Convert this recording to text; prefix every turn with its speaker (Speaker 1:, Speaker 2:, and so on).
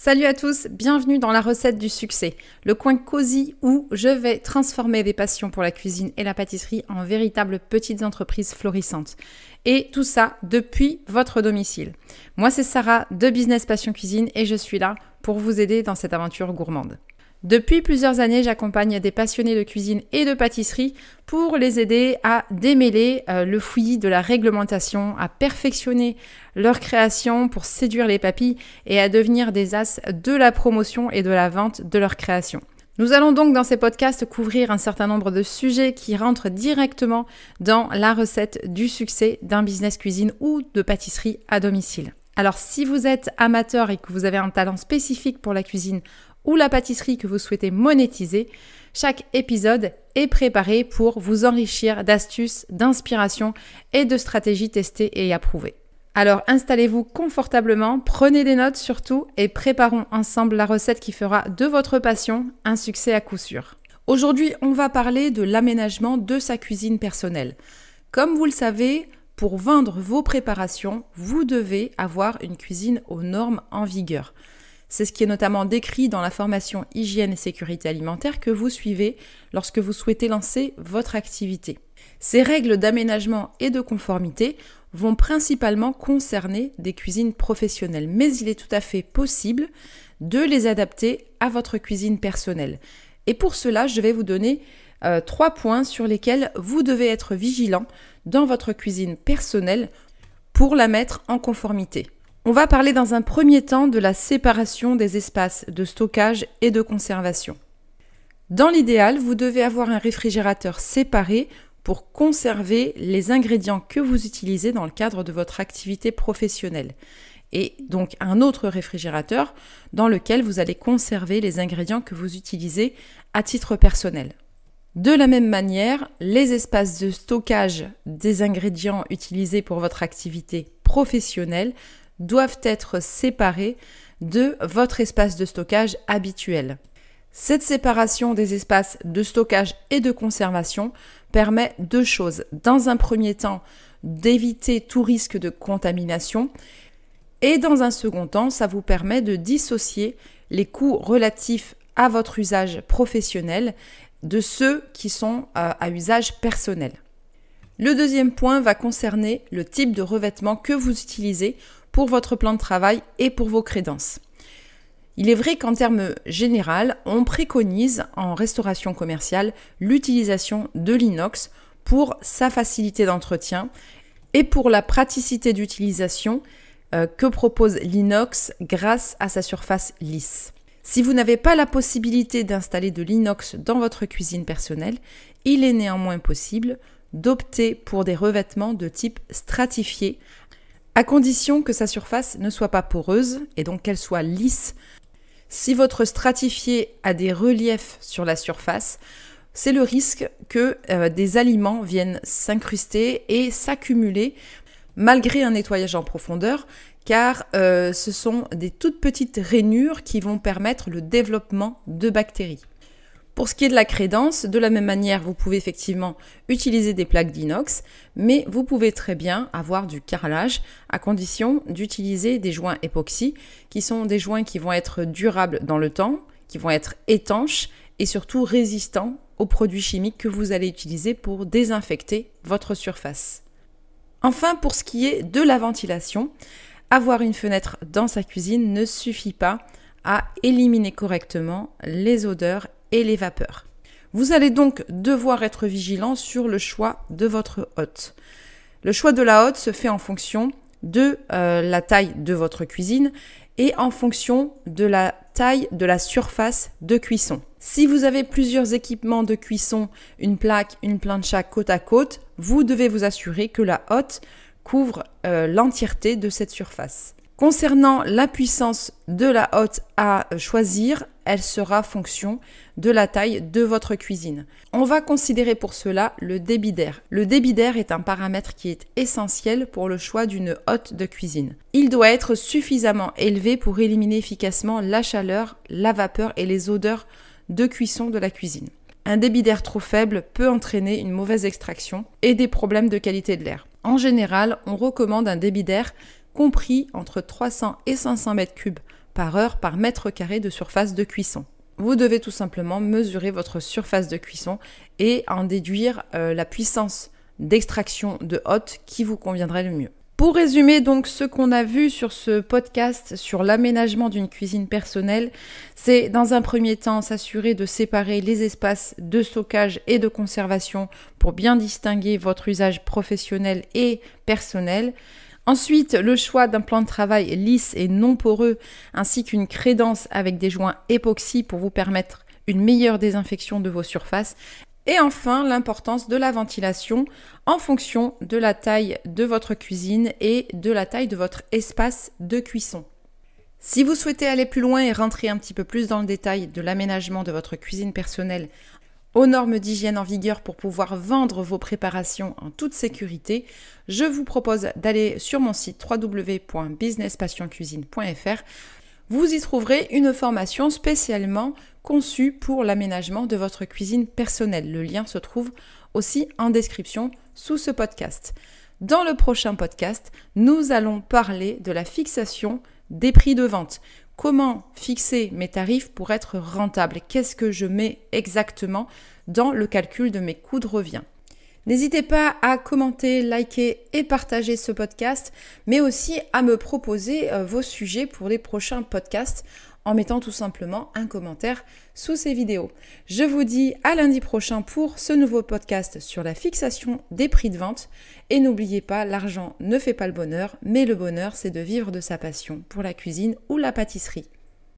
Speaker 1: Salut à tous, bienvenue dans la recette du succès, le coin cosy où je vais transformer des passions pour la cuisine et la pâtisserie en véritables petites entreprises florissantes. Et tout ça depuis votre domicile. Moi c'est Sarah de Business Passion Cuisine et je suis là pour vous aider dans cette aventure gourmande. Depuis plusieurs années, j'accompagne des passionnés de cuisine et de pâtisserie pour les aider à démêler le fouillis de la réglementation, à perfectionner leur création pour séduire les papilles et à devenir des as de la promotion et de la vente de leur création. Nous allons donc dans ces podcasts couvrir un certain nombre de sujets qui rentrent directement dans la recette du succès d'un business cuisine ou de pâtisserie à domicile. Alors si vous êtes amateur et que vous avez un talent spécifique pour la cuisine ou la pâtisserie que vous souhaitez monétiser, chaque épisode est préparé pour vous enrichir d'astuces, d'inspiration et de stratégies testées et approuvées. Alors installez-vous confortablement, prenez des notes surtout et préparons ensemble la recette qui fera de votre passion un succès à coup sûr. Aujourd'hui, on va parler de l'aménagement de sa cuisine personnelle. Comme vous le savez, pour vendre vos préparations, vous devez avoir une cuisine aux normes en vigueur. C'est ce qui est notamment décrit dans la formation Hygiène et Sécurité Alimentaire que vous suivez lorsque vous souhaitez lancer votre activité. Ces règles d'aménagement et de conformité vont principalement concerner des cuisines professionnelles, mais il est tout à fait possible de les adapter à votre cuisine personnelle. Et pour cela, je vais vous donner 3 points sur lesquels vous devez être vigilant dans votre cuisine personnelle pour la mettre en conformité. On va parler dans un premier temps de la séparation des espaces de stockage et de conservation. Dans l'idéal, vous devez avoir un réfrigérateur séparé pour conserver les ingrédients que vous utilisez dans le cadre de votre activité professionnelle. Et donc un autre réfrigérateur dans lequel vous allez conserver les ingrédients que vous utilisez à titre personnel. De la même manière, les espaces de stockage des ingrédients utilisés pour votre activité professionnelle doivent être séparés de votre espace de stockage habituel. Cette séparation des espaces de stockage et de conservation permet 2 choses. Dans un premier temps, d'éviter tout risque de contamination et dans un second temps, ça vous permet de dissocier les coûts relatifs à votre usage professionnel de ceux qui sont à usage personnel. Le deuxième point va concerner le type de revêtement que vous utilisez pour votre plan de travail et pour vos crédences. Il est vrai qu'en termes généraux, on préconise en restauration commerciale l'utilisation de l'inox pour sa facilité d'entretien et pour la praticité d'utilisation que propose l'inox grâce à sa surface lisse. Si vous n'avez pas la possibilité d'installer de l'inox dans votre cuisine personnelle, il est néanmoins possible d'opter pour des revêtements de type stratifié, à condition que sa surface ne soit pas poreuse et donc qu'elle soit lisse. Si votre stratifié a des reliefs sur la surface, c'est le risque que des aliments viennent s'incruster et s'accumuler malgré un nettoyage en profondeur, car ce sont des toutes petites rainures qui vont permettre le développement de bactéries. Pour ce qui est de la crédence, de la même manière, vous pouvez effectivement utiliser des plaques d'inox, mais vous pouvez très bien avoir du carrelage à condition d'utiliser des joints époxy, qui sont des joints qui vont être durables dans le temps, qui vont être étanches et surtout résistants aux produits chimiques que vous allez utiliser pour désinfecter votre surface. Enfin, pour ce qui est de la ventilation, avoir une fenêtre dans sa cuisine ne suffit pas à éliminer correctement les odeurs et les vapeurs. Vous allez donc devoir être vigilant sur le choix de votre hotte. Le choix de la hotte se fait en fonction de la taille de votre cuisine et en fonction de la taille de la surface de cuisson. Si vous avez plusieurs équipements de cuisson, une plaque, une plancha côte à côte, vous devez vous assurer que la hotte couvre l'entièreté de cette surface. Concernant la puissance de la hotte à choisir, elle sera fonction de la taille de votre cuisine. On va considérer pour cela le débit d'air. Le débit d'air est un paramètre qui est essentiel pour le choix d'une hotte de cuisine. Il doit être suffisamment élevé pour éliminer efficacement la chaleur, la vapeur et les odeurs de cuisson de la cuisine. Un débit d'air trop faible peut entraîner une mauvaise extraction et des problèmes de qualité de l'air. En général, on recommande un débit d'air compris entre 300 et 500 mètres cubes par heure par mètre carré de surface de cuisson. Vous devez tout simplement mesurer votre surface de cuisson et en déduire la puissance d'extraction de hotte qui vous conviendrait le mieux. Pour résumer donc ce qu'on a vu sur ce podcast sur l'aménagement d'une cuisine personnelle, c'est dans un premier temps s'assurer de séparer les espaces de stockage et de conservation pour bien distinguer votre usage professionnel et personnel. Ensuite, le choix d'un plan de travail lisse et non poreux ainsi qu'une crédence avec des joints époxy pour vous permettre une meilleure désinfection de vos surfaces. Et enfin, l'importance de la ventilation en fonction de la taille de votre cuisine et de la taille de votre espace de cuisson. Si vous souhaitez aller plus loin et rentrer un petit peu plus dans le détail de l'aménagement de votre cuisine personnelle aux normes d'hygiène en vigueur pour pouvoir vendre vos préparations en toute sécurité, je vous propose d'aller sur mon site www.businesspassioncuisine.fr. Vous y trouverez une formation spécialement conçue pour l'aménagement de votre cuisine personnelle. Le lien se trouve aussi en description sous ce podcast. Dans le prochain podcast, nous allons parler de la fixation des prix de vente. Comment fixer mes tarifs pour être rentable? Qu'est-ce que je mets exactement dans le calcul de mes coûts de revient? N'hésitez pas à commenter, liker et partager ce podcast, mais aussi à me proposer vos sujets pour les prochains podcasts en mettant tout simplement un commentaire sous ces vidéos. Je vous dis à lundi prochain pour ce nouveau podcast sur la fixation des prix de vente. Et n'oubliez pas, l'argent ne fait pas le bonheur, mais le bonheur, c'est de vivre de sa passion pour la cuisine ou la pâtisserie.